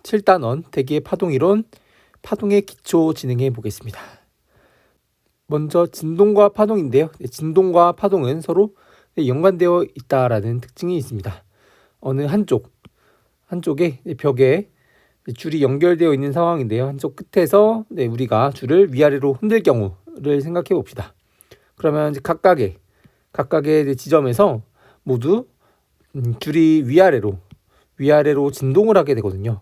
7단원 대기의 파동이론, 파동의 기초 진행해 보겠습니다. 먼저 진동과 파동인데요. 진동과 파동은 서로 연관되어 있다라는 특징이 있습니다. 어느 한쪽에 벽에 줄이 연결되어 있는 상황인데요. 한쪽 끝에서 우리가 줄을 위아래로 흔들 경우를 생각해 봅시다. 그러면 각각의 지점에서 모두 줄이 위아래로 진동을 하게 되거든요.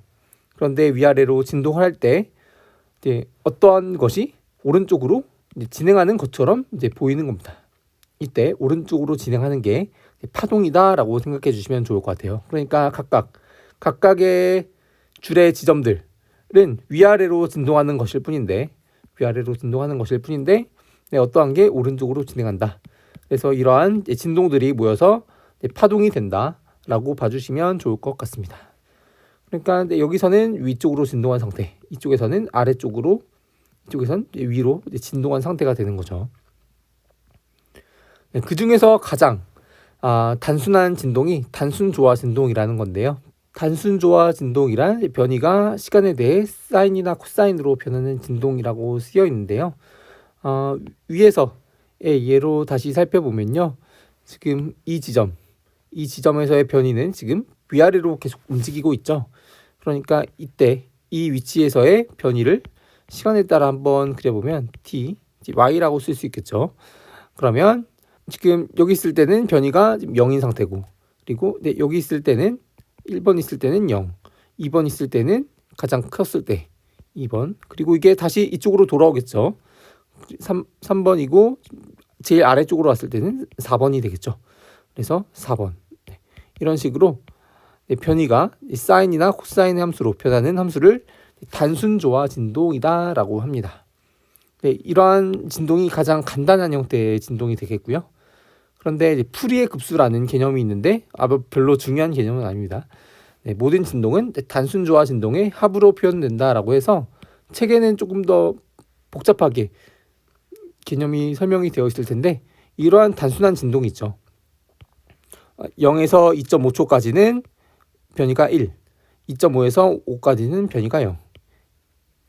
그런데 위아래로 진동을 할 때 어떠한 것이 오른쪽으로 진행하는 것처럼 보이는 겁니다. 이때 오른쪽으로 진행하는 게 파동이다라고 생각해 주시면 좋을 것 같아요. 그러니까 각각의 줄의 지점들은 위아래로 진동하는 것일 뿐인데 어떠한 게 오른쪽으로 진행한다. 그래서 이러한 진동들이 모여서 파동이 된다라고 봐주시면 좋을 것 같습니다. 그러니까 여기서는 위쪽으로 진동한 상태, 이쪽에서는 아래쪽으로, 이쪽에선 위로 진동한 상태가 되는 거죠. 그 중에서 가장 단순한 진동이 단순조화 진동이라는 건데요. 단순조화 진동이란 변이가 시간에 대해 사인이나 코사인으로 변하는 진동이라고 쓰여 있는데요. 위에서의 예로 다시 살펴보면요. 지금 이 지점에서의 변이는 지금 위아래로 계속 움직이고 있죠. 그러니까 이때 이 위치에서의 변이를 시간에 따라 한번 그려보면 y라고 쓸 수 있겠죠. 그러면 지금 여기 있을 때는 변이가 0인 상태고, 그리고 여기 있을 때는 1번 있을 때는 0, 2번 있을 때는 가장 컸을 때 2번, 그리고 이게 다시 이쪽으로 돌아오겠죠. 3번이고 제일 아래쪽으로 왔을 때는 4번이 되겠죠. 그래서 4번. 이런 식으로 변이가 사인이나 코사인의 함수로 변하는 함수를 단순조화 진동이다 라고 합니다. 이러한 진동이 가장 간단한 형태의 진동이 되겠고요. 그런데 풀이의 급수라는 개념이 있는데 별로 중요한 개념은 아닙니다. 모든 진동은 단순조화 진동의 합으로 표현된다라고 해서 책에는 조금 더 복잡하게 개념이 설명이 되어 있을 텐데, 이러한 단순한 진동이 있죠. 0에서 2.5초까지는 변이가 1, 2.5에서 5까지는 변이가 0,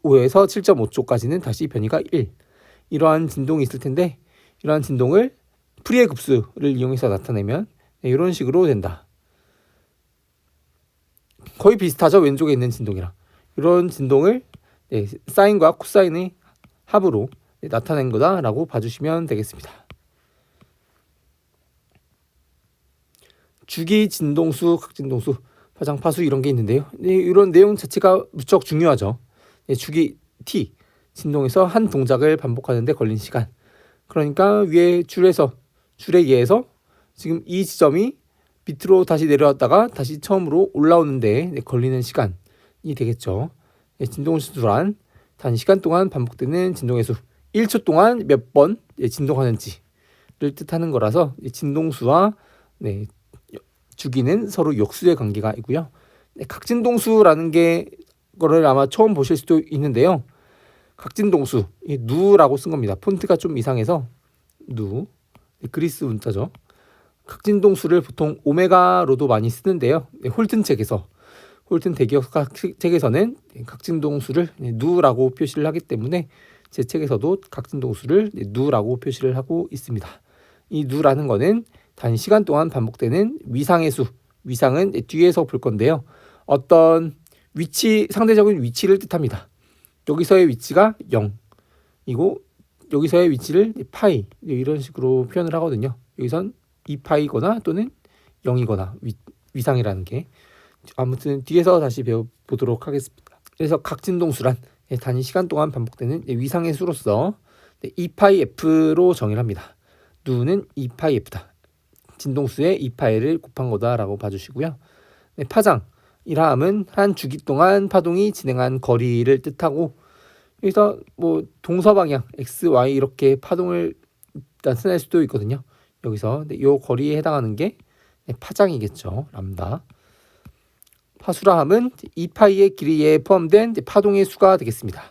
5에서 7.5초까지는 다시 변이가 1. 이러한 진동이 있을 텐데, 이러한 진동을 풀이의 급수를 이용해서 나타내면 이런 식으로 된다. 거의 비슷하죠, 왼쪽에 있는 진동이랑. 이런 진동을 사인과 코사인의 합으로 나타낸 거다라고 봐주시면 되겠습니다. 주기 진동수, 각진동수, 파장, 파수 이런 게 있는데요. 이런 내용 자체가 무척 중요하죠. 주기 t, 진동에서 한 동작을 반복하는 데 걸린 시간. 그러니까 위에 줄에 의해서 지금 이 지점이 밑으로 다시 내려왔다가 다시 처음으로 올라오는데 걸리는 시간이 되겠죠. 진동수란 단시간 동안 반복되는 진동의 수, 1초 동안 몇 번 진동하는지를 뜻하는 거라서 진동수와 주기는 서로 역수의 관계가 있고요. 각진동수라는 거를 아마 처음 보실 수도 있는데요. 각진동수, 누라고 쓴 겁니다. 폰트가 좀 이상해서 누, 그리스 문자죠. 각진동수를 보통 오메가로도 많이 쓰는데요. 홀튼 대기역학 책에서는 각진동수를 누라고 표시를 하기 때문에 제 책에서도 각진동수를 누라고 표시를 하고 있습니다. 이 누라는 거는 단시간 동안 반복되는 위상의 수, 위상은 뒤에서 볼 건데요. 어떤 상대적인 위치를 뜻합니다. 여기서의 위치가 0이고 여기서의 위치를 파이, 이런 식으로 표현을 하거든요. 여기선 2파이거나 또는 0이거나 위상이라는 게, 아무튼 뒤에서 다시 배워보도록 하겠습니다. 그래서 각진동수란 단시간 동안 반복되는 위상의 수로서 2파이f로 정의를 합니다. 누는 2파이f다. 진동수의 2파이를 곱한 거다라고 봐주시고요. 파장이라 함은 한 주기 동안 파동이 진행한 거리를 뜻하고, 여기서 동서 방향 x, y 이렇게 파동을 나타낼 수도 있거든요. 여기서 이 거리에 해당하는 게 파장이겠죠. 람다. 파수라 함은 2파이의 길이에 포함된 파동의 수가 되겠습니다.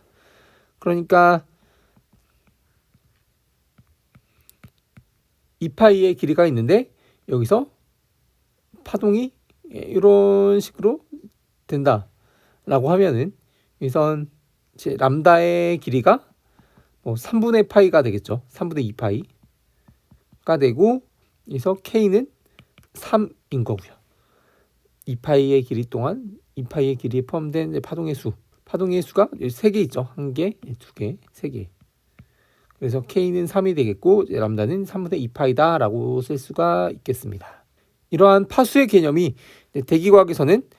그러니까 2파이의 길이가 있는데 여기서 파동이 이런 식으로 된다 라고 하면은 여기선 이제 람다의 길이가 뭐 3분의 파이가 되겠죠. 3분의 2파이가 되고 여기서 K는 3인 거고요. 2파이의 길이 동안 2파이의 길이에 포함된 파동의 수. 파동의 수가 3개 있죠. 1개, 2개, 3개. 그래서 K는 3이 되겠고 람다는 3분의 2파이다 라고 쓸 수가 있겠습니다. 이러한 파수의 개념이 대기과학에서는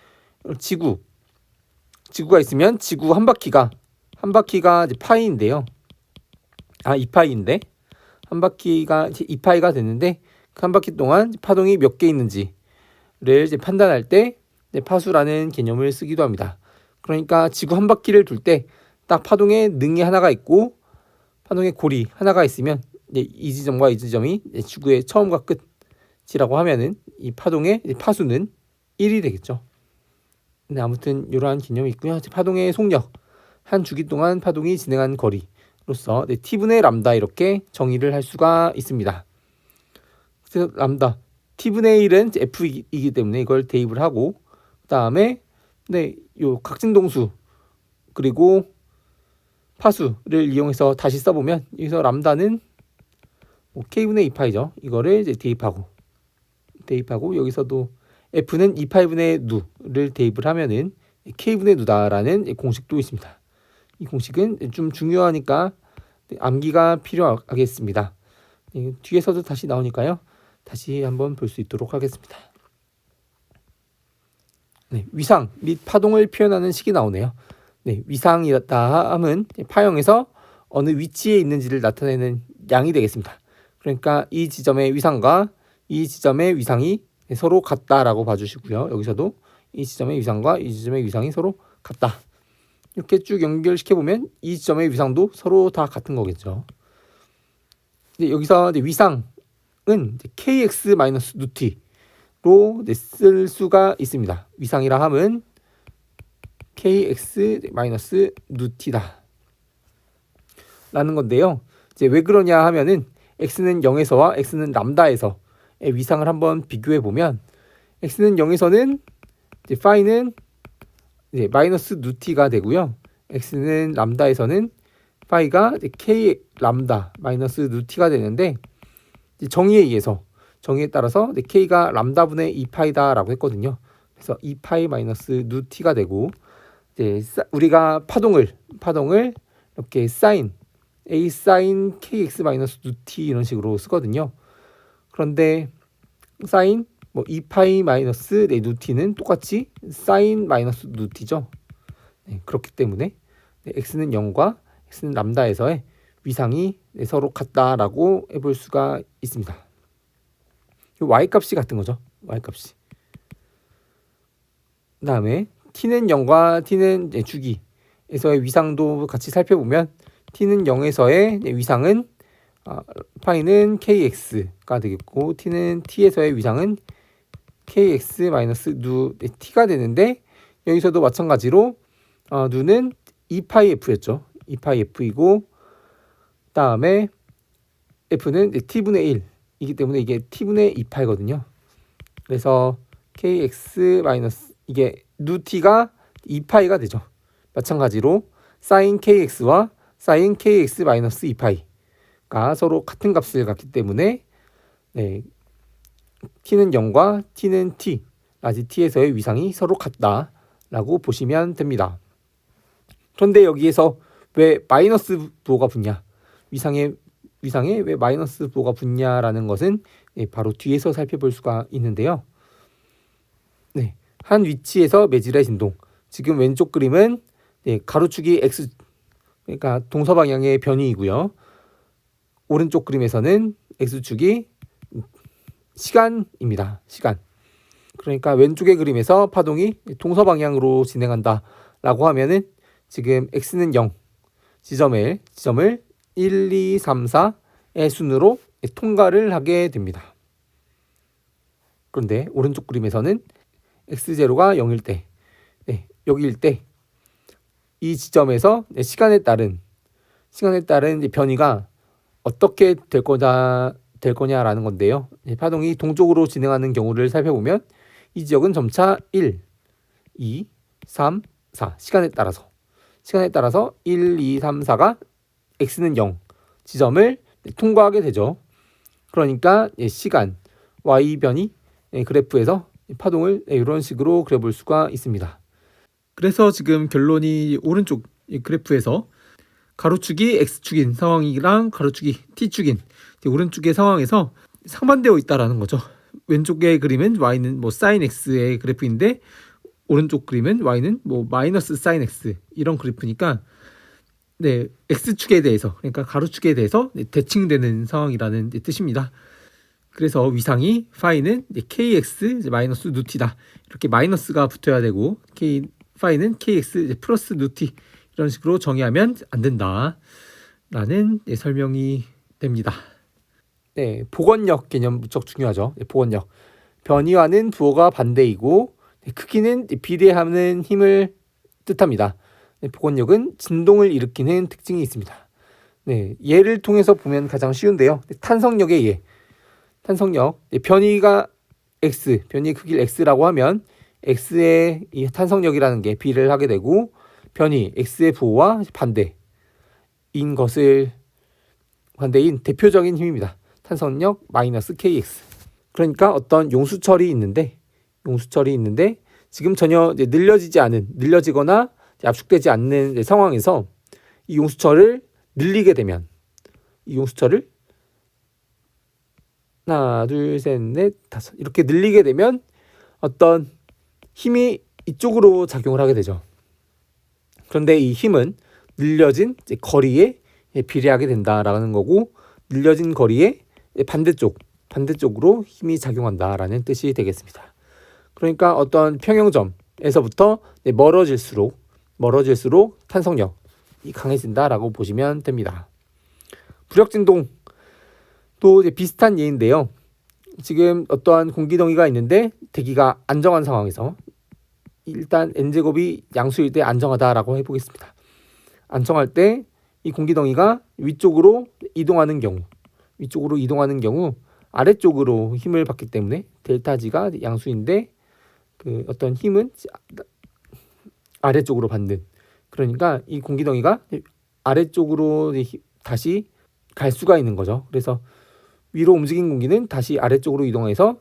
지구가 있으면 지구 한 바퀴가 이제 파이인데요. 2파이인데 한 바퀴가 이제 2파이가 되는데 그 한 바퀴 동안 파동이 몇 개 있는지를 이제 판단할 때 파수라는 개념을 쓰기도 합니다. 그러니까 지구 한 바퀴를 돌 때 딱 파동의 능이 하나가 있고 파동의 골이 하나가 있으면 이 지점과 이 지점이 지구의 처음과 끝이라고 하면은 이 파동의 파수는 1이 되겠죠. 네, 아무튼 이러한 개념이 있고요. 파동의 속력, 한 주기 동안 파동이 진행한 거리로서 T분의 람다 이렇게 정의를 할 수가 있습니다. 그래서 람다 T분의 1은 F이기 때문에 이걸 대입을 하고 그 다음에 요 각진동수 그리고 파수를 이용해서 다시 써보면 여기서 람다는 K분의 2파이죠. 이거를 이제 대입하고 여기서도 F는 2파이분의 누를 대입을 하면은 K분의 누다라는 공식도 있습니다. 이 공식은 좀 중요하니까 암기가 필요하겠습니다. 뒤에서도 다시 나오니까요. 다시 한번 볼 수 있도록 하겠습니다. 위상 및 파동을 표현하는 식이 나오네요. 위상이다 함은 파형에서 어느 위치에 있는지를 나타내는 양이 되겠습니다. 그러니까 이 지점의 위상과 이 지점의 위상이 서로 같다라고 봐주시고요. 여기서도 이 지점의 위상과 이 지점의 위상이 서로 같다. 이렇게 쭉 연결시켜보면 이 지점의 위상도 서로 다 같은 거겠죠. 여기서 위상은 kx-누t로 쓸 수가 있습니다. 위상이라 함은 kx-누t다 라는 건데요. 이제 왜 그러냐 하면은 x는 0에서와 x는 람다에서 위상을 한번 비교해 보면 x는 0에서는 이제 파이는 이제 마이너스 누t가 되고요. x는 람다에서는 파이가 k 람다 마이너스 누t가 되는데 정의에 따라서 k가 람다분의 2파이다라고 했거든요. 그래서 2파이 마이너스 누t가 되고 이제 우리가 파동을 이렇게 사인 a 사인 kx 마이너스 누t 이런 식으로 쓰거든요. 그런데 사인 2파이 마이너스 누t는 똑같이 사인 마이너스 누t죠. 그렇기 때문에 x는 0과 x는 람다에서의 위상이 서로 같다라고 해볼 수가 있습니다. y값이 같은 거죠. y값이. 그 다음에 t는 0과 t는 주기에서의 위상도 같이 살펴보면 t는 0에서의 위상은 파이는 kx가 되겠고 t는 t에서의 위상은 kx-누t가 되는데 여기서도 마찬가지로 누는 2파이 f였죠. 2파이 f이고 다음에 f는 t분의 1이기 때문에 이게 t분의 2파이거든요. 그래서 kx- 이게 누t가 2파이가 되죠. 마찬가지로 sin kx와 sin kx-2파이가 서로 같은 값을 갖기 때문에 t는 0과 t는 라지 t에서의 위상이 서로 같다라고 보시면 됩니다. 그런데 여기에서 왜 마이너스 부호가 붙냐? 위상에 왜 마이너스 부호가 붙냐라는 것은 바로 뒤에서 살펴볼 수가 있는데요. 한 위치에서 매질의 진동. 지금 왼쪽 그림은 가로축이 x, 그러니까 동서 방향의 변이이고요. 오른쪽 그림에서는 x축이 시간입니다. 시간. 그러니까 왼쪽의 그림에서 파동이 동서 방향으로 진행한다라고 하면은 지금 x는 0 지점을 1, 2, 3, 4의 순으로 통과를 하게 됩니다. 그런데 오른쪽 그림에서는 x0가 0일 때, 여기일 때 이 지점에서 시간에 따른 변이가 어떻게 될 거냐라는 건데요. 파동이 동쪽으로 진행하는 경우를 살펴보면 이 지역은 점차 1, 2, 3, 4 시간에 따라서 1, 2, 3, 4가 x는 0 지점을 통과하게 되죠. 그러니까 시간 y변이 그래프에서 파동을 이런 식으로 그려볼 수가 있습니다. 그래서 지금 결론이 오른쪽 그래프에서 가로축이 x축인 상황이랑 가로축이 t축인 오른쪽의 상황에서 상반되어 있다라는 거죠. 왼쪽의 그림은 y는 뭐 sin x의 그래프인데 오른쪽 그림은 y는 뭐 마이너스 sin x 이런 그래프니까 x축에 대해서 그러니까 가로축에 대해서 대칭되는 상황이라는 뜻입니다. 그래서 위상이 파이는 kx 마이너스 누티다 이렇게 마이너스가 붙어야 되고 파이는 kx 플러스 누티 이런 식으로 정의하면 안 된다라는 설명이 됩니다. 복원력 개념 무척 중요하죠. 복원력. 변이와는 부호가 반대이고 크기는 비례하는 힘을 뜻합니다. 복원력은 진동을 일으키는 특징이 있습니다. 예를 통해서 보면 가장 쉬운데요. 탄성력의 예. 탄성력. 변이가 x, 변이의 크기를 x라고 하면 x의 이 탄성력이라는 게 비례를 하게 되고 변이 x의 부호와 반대인 대표적인 힘입니다. 탄성력 마이너스 kx. 그러니까 어떤 용수철이 있는데 지금 전혀 늘려지거나 압축되지 않는 상황에서 이 용수철을 늘리게 되면 이 용수철을 하나, 둘, 셋, 넷, 다섯 이렇게 늘리게 되면 어떤 힘이 이쪽으로 작용을 하게 되죠. 그런데 이 힘은 늘려진 거리에 비례하게 된다라는 거고 늘려진 거리에 반대쪽으로 힘이 작용한다라는 뜻이 되겠습니다. 그러니까 어떤 평형점에서부터 멀어질수록 탄성력이 강해진다라고 보시면 됩니다. 부력진동 또 비슷한 예인데요. 지금 어떠한 공기덩이가 있는데 대기가 안정한 상황에서 일단 n제곱이 양수일 때 안정하다라고 해보겠습니다. 안정할 때 이 공기덩이가 위쪽으로 이동하는 경우 아래쪽으로 힘을 받기 때문에 델타 G가 양수인데 그 어떤 힘은 아래쪽으로 받는 그러니까 이 공기덩이가 아래쪽으로 다시 갈 수가 있는 거죠. 그래서 위로 움직인 공기는 다시 아래쪽으로 이동해서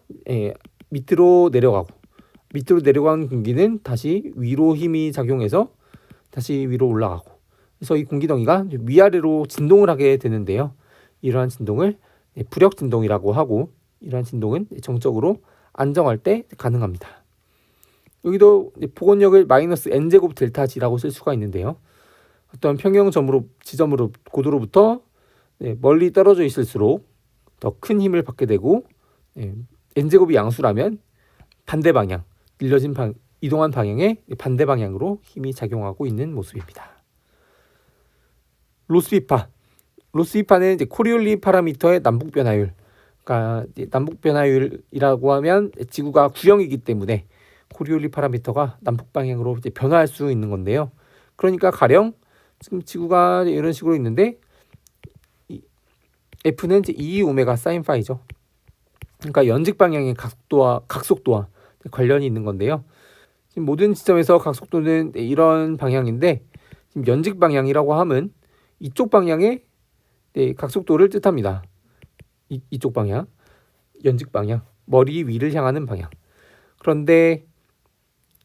밑으로 내려간 공기는 다시 위로 힘이 작용해서 다시 위로 올라가고 그래서 이 공기덩이가 위아래로 진동을 하게 되는데요. 이러한 진동을 부력 진동이라고 하고 이러한 진동은 정적으로 안정할 때 가능합니다. 여기도 복원력을 마이너스 n제곱 델타 G라고 쓸 수가 있는데요. 어떤 지점으로 고도로부터 멀리 떨어져 있을수록 더 큰 힘을 받게 되고 n제곱이 양수라면 반대 방향, 이동한 방향의 반대 방향으로 힘이 작용하고 있는 모습입니다. 로스비파는 코리올리 파라미터의 남북 변화율. 그러니까 남북 변화율이라고 하면 지구가 구형이기 때문에 코리올리 파라미터가 남북 방향으로 변화할 수 있는 건데요. 그러니까 가령 지금 지구가 이런 식으로 있는데 F는 2 오메가 사인 파이죠. 그러니까 연직 방향의 각속도와 관련이 있는 건데요. 지금 모든 지점에서 각속도는 이런 방향인데 지금 연직 방향이라고 하면 이쪽 방향의 각속도를 뜻합니다. 이쪽 방향, 연직 방향, 머리 위를 향하는 방향. 그런데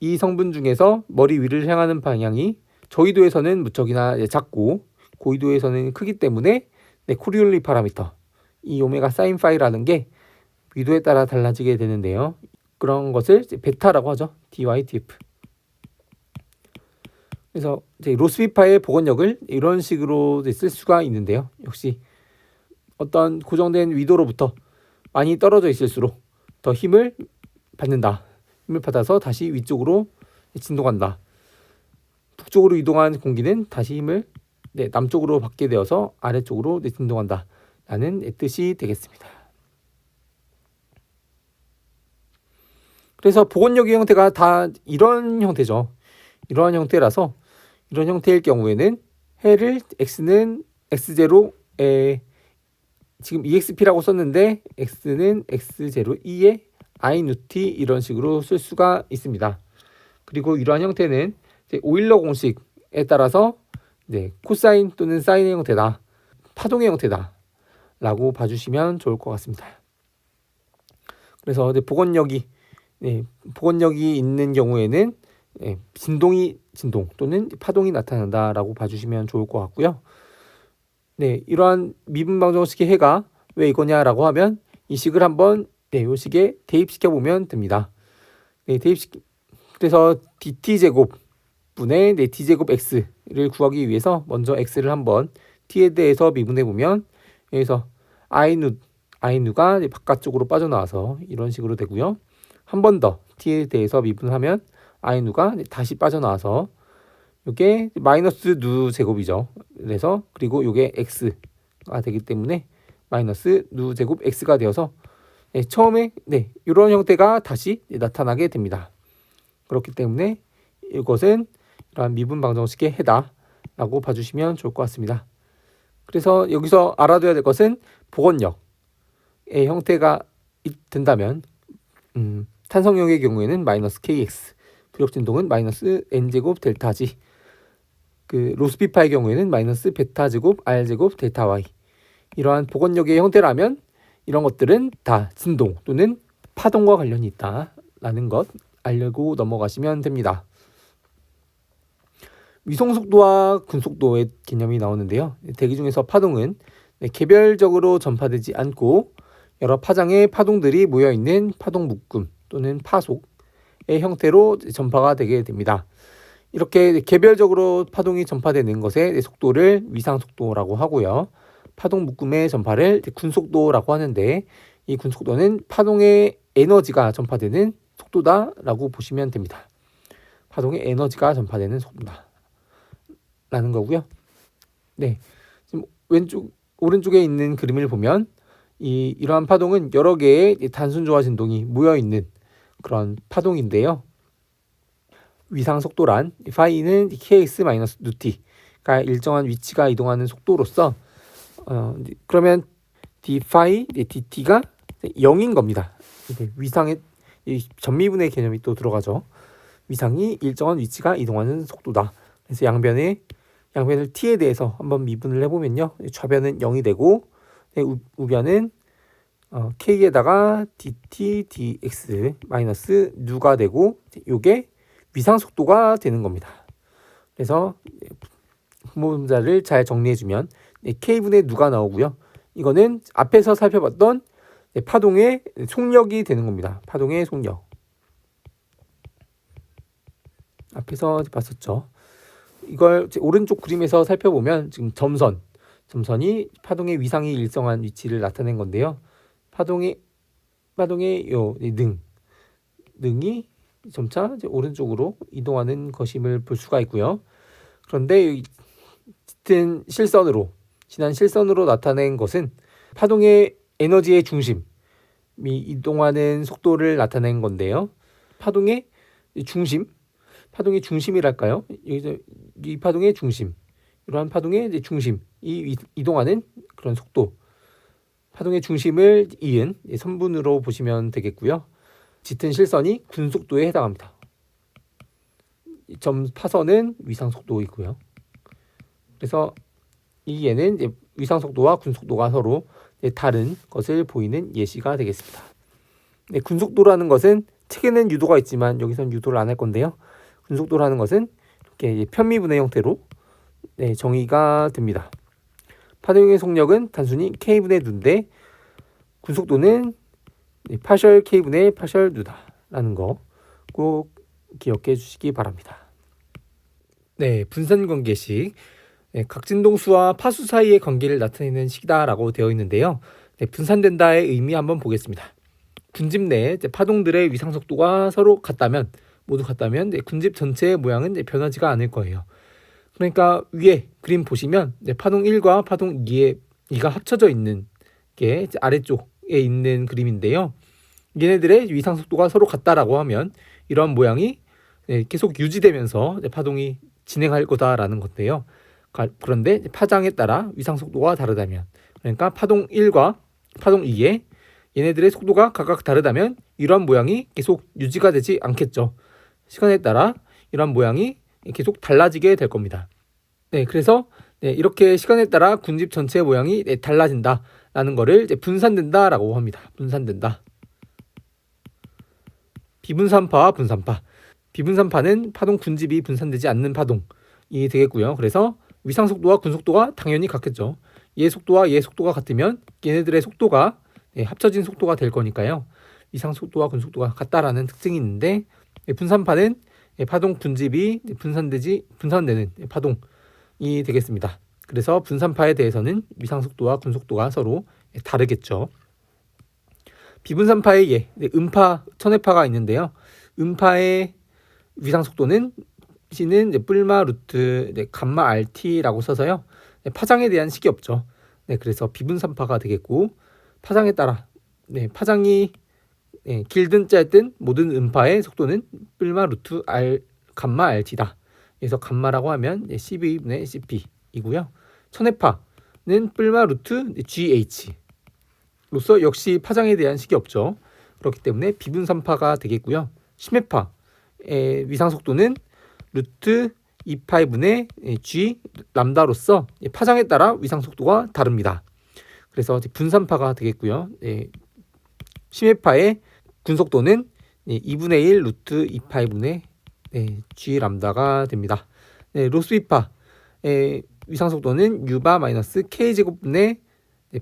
이 성분 중에서 머리 위를 향하는 방향이 저위도에서는 무척이나 작고 고위도에서는 크기 때문에 코리올리 파라미터, 이 오메가 사인 파이라는 게 위도에 따라 달라지게 되는데요. 그런 것을 베타라고 하죠. DY/TF. 그래서 로스비파의 복원력을 이런 식으로 쓸 수가 있는데요. 역시 어떤 고정된 위도로부터 많이 떨어져 있을수록 더 힘을 받는다. 힘을 받아서 다시 위쪽으로 진동한다. 북쪽으로 이동한 공기는 다시 힘을 남쪽으로 받게 되어서 아래쪽으로 진동한다. 라는 뜻이 되겠습니다. 그래서 복원력의 형태가 다 이런 형태죠. 이러한 형태라서 이런 형태일 경우에는 해를 x는 x0에 지금 exp라고 썼는데 x는 x0 2에 i 누티 이런 식으로 쓸 수가 있습니다. 그리고 이러한 형태는 오일러 공식에 따라서 코사인 또는 사인의 형태다, 파동의 형태다 라고 봐주시면 좋을 것 같습니다. 그래서 복원력이 있는 경우에는 진동 또는 파동이 나타난다라고 봐주시면 좋을 것 같고요. 이러한 미분 방정식의 해가 왜 이거냐라고 하면 이 식을 한번 이 식에 대입시켜 보면 됩니다. 그래서 dt 제곱 분의 d 제곱 x를 구하기 위해서 먼저 x를 한번 t에 대해서 미분해 보면 여기서 i누가 바깥쪽으로 빠져나와서 이런 식으로 되고요. 한 번 더 t에 대해서 미분하면 i누가 다시 빠져나와서 이게 마이너스 누 제곱이죠. 그래서 그리고 이게 x가 되기 때문에 마이너스 누 제곱 x가 되어서 처음에 이런 형태가 다시 나타나게 됩니다. 그렇기 때문에 이것은 이러한 미분 방정식의 해다라고 봐주시면 좋을 것 같습니다. 그래서 여기서 알아둬야 될 것은 복원력의 형태가 된다면 탄성력의 경우에는 마이너스 kx, 부력진동은 마이너스 n제곱 델타 g, 로스피파의 경우에는 마이너스 베타 제곱 r 제곱 델타 y, 이러한 복원력의 형태라면 이런 것들은 다 진동 또는 파동과 관련이 있다라는 것 알고 넘어가시면 됩니다. 위성속도와 군속도의 개념이 나오는데요. 대기 중에서 파동은 개별적으로 전파되지 않고 여러 파장의 파동들이 모여있는 파동 묶음 또는 파속의 형태로 전파가 되게 됩니다. 이렇게 개별적으로 파동이 전파되는 것의 속도를 위상속도라고 하고요. 파동 묶음의 전파를 군속도라고 하는데 이 군속도는 파동의 에너지가 전파되는 속도다라고 보시면 됩니다. 파동의 에너지가 전파되는 속도다 라는 거고요. 지금 오른쪽에 있는 그림을 보면 이러한 파동은 여러 개의 단순조화 진동이 모여 있는 그런 파동인데요. 위상 속도란 파이는 kx-t가 일정한 위치가 이동하는 속도로서 그러면 d 파이 dt가 0인 겁니다. 위상의 전미분의 개념이 또 들어가죠. 위상이 일정한 위치가 이동하는 속도다. 그래서 양변을 t에 대해서 한번 미분을 해보면요. 좌변은 0이 되고 우변은 k에다가 dt dx 마이너스 누가 되고 이게 위상 속도가 되는 겁니다. 그래서 분모분자를 잘 정리해주면 k분의 누가 나오고요. 이거는 앞에서 살펴봤던 파동의 속력이 되는 겁니다. 파동의 속력. 앞에서 봤었죠. 이걸 오른쪽 그림에서 살펴보면 지금 점선이 파동의 위상이 일정한 위치를 나타낸 건데요. 파동의 능이 점차 오른쪽으로 이동하는 것임을 볼 수가 있고요. 그런데 지난 실선으로 나타낸 것은 파동의 에너지의 중심이 이동하는 속도를 나타낸 건데요. 파동의 중심이랄까요? 이 파동의 중심, 이러한 파동의 중심이 이동하는 그런 속도, 파동의 중심을 이은 선분으로 보시면 되겠고요. 짙은 실선이 군속도에 해당합니다. 점 파선은 위상속도이고요. 그래서 얘는 위상속도와 군속도가 서로 다른 것을 보이는 예시가 되겠습니다. 군속도라는 것은 책에는 유도가 있지만 여기서는 유도를 안 할 건데요. 군속도라는 것은 이렇게 편미분의 형태로 정의가 됩니다. 파동의 속력은 단순히 k분의 누인데 군속도는 파셜 k분의 파셜 누다라는 거 꼭 기억해 주시기 바랍니다. 분산관계식. 각진동수와 파수 사이의 관계를 나타내는 식이다라고 되어 있는데요. 분산된다의 의미 한번 보겠습니다. 군집 내 파동들의 위상속도가 서로 모두 같다면 군집 전체의 모양은 변하지가 않을 거예요. 그러니까 위에 그림 보시면 파동 1과 파동 2가 합쳐져 있는 게 아래쪽에 있는 그림인데요. 얘네들의 위상속도가 서로 같다라고 하면 이러한 모양이 계속 유지되면서 파동이 진행할 거다라는 건데요. 그런데 파장에 따라 위상속도가 다르다면, 그러니까 파동 1과 파동 2에 얘네들의 속도가 각각 다르다면 이러한 모양이 계속 유지가 되지 않겠죠. 시간에 따라 이러한 모양이 계속 달라지게 될 겁니다. 네, 그래서 이렇게 시간에 따라 군집 전체의 모양이 달라진다라는 거를 이제 분산된다라고 합니다. 분산된다. 비분산파와 분산파. 비분산파는 파동 군집이 분산되지 않는 파동이 되겠고요. 그래서 위상 속도와 군 속도가 당연히 같겠죠. 얘 속도와 얘 속도가 같으면 얘네들의 속도가 합쳐진 속도가 될 거니까요. 위상 속도와 군 속도가 같다라는 특징이 있는데 분산파는 파동 군집이 분산되는 파동이 되겠습니다. 그래서 분산파에 대해서는 위상 속도와 군 속도가 서로 다르겠죠. 비분산파의 예, 음파, 천회파가 있는데요. 음파의 위상 속도는 C는 뿔마 루트 감마 RT라고 써서요. 파장에 대한 식이 없죠. 그래서 비분산파가 되겠고 파장에 따라 파장이 길든 짧든 모든 음파의 속도는 뿔마 루트 R 감마 RT다. 그래서 감마라고 하면 CV분의 CP이고요. 천회파는 뿔마 루트 GH 로서 역시 파장에 대한 식이 없죠. 그렇기 때문에 비분산파가 되겠고요. 심해파의 위상 속도는 루트 2파이분의 G 람다로서 파장에 따라 위상 속도가 다릅니다. 그래서 분산파가 되겠고요. 심해파의 군 속도는 2분의 1 루트 2파이분의 G 람다가 됩니다. 로스비파의 위상 속도는 U바 마이너스 K 제곱분의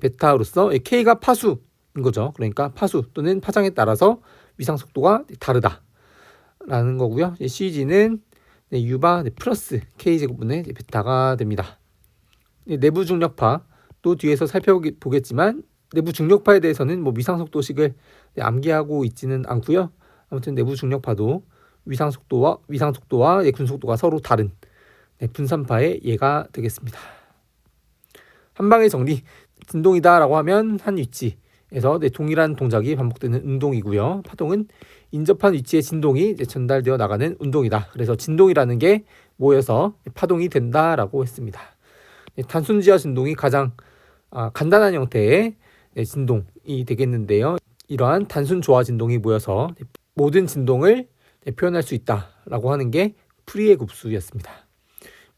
베타로서 K가 파수인 거죠. 그러니까 파수 또는 파장에 따라서 위상 속도가 다르다라는 거고요. CG는 U바 플러스 K 제곱분의 베타가 됩니다. 내부 중력파 또 뒤에서 살펴보겠지만 내부 중력파에 대해서는 뭐 위상 속도식을 암기하고 있지는 않고요. 아무튼 내부 중력파도 위상 속도와 군 속도가 서로 다른 분산파의 예가 되겠습니다. 한 방의 정리. 진동이다라고 하면 한 위치에서 동일한 동작이 반복되는 운동이고요. 파동은 인접한 위치에 진동이 전달되어 나가는 운동이다. 그래서 진동이라는 게 모여서 파동이 된다라고 했습니다. 단순 지하 진동이 가장 간단한 형태의 진동이 되겠는데요. 이러한 단순 조화 진동이 모여서 모든 진동을 표현할 수 있다라고 하는 게 프리의 급수였습니다.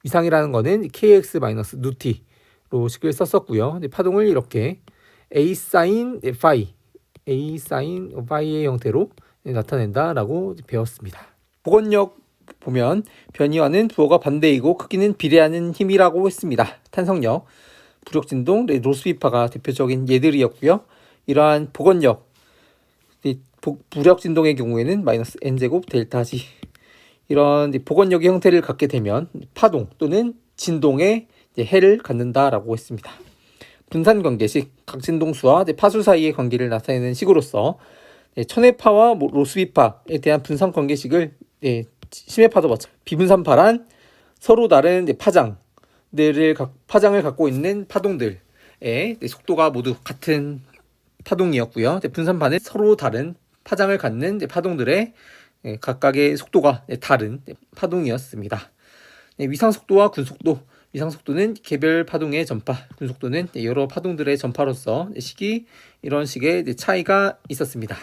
위상이라는 거는 kx-누t 로 식을 썼었고요. 파동을 이렇게 A sin phi의 형태로 나타낸다라고 배웠습니다. 복원력 보면 변이와는 부호가 반대이고 크기는 비례하는 힘이라고 했습니다. 탄성력, 부력진동, 로스비파가 대표적인 예들이었고요. 이러한 복원력, 부력진동의 경우에는 마이너스 n제곱 델타 G 이런 복원력의 형태를 갖게 되면 파동 또는 진동의 해를 갖는다라고 했습니다. 분산 관계식, 각진동수와 파수 사이의 관계를 나타내는 식으로서 천회파와 로스비파에 대한 분산 관계식을 심해파도 마찬가지. 비분산파란 서로 다른 파장을 갖고 있는 파동들의 속도가 모두 같은 파동이었고요. 분산파는 서로 다른 파장을 갖는 파동들의 각각의 속도가 다른 파동이었습니다. 위상 속도와 군 속도. 위상 속도는 개별 파동의 전파, 군 속도는 여러 파동들의 전파로서 식이 이런 식의 차이가 있었습니다.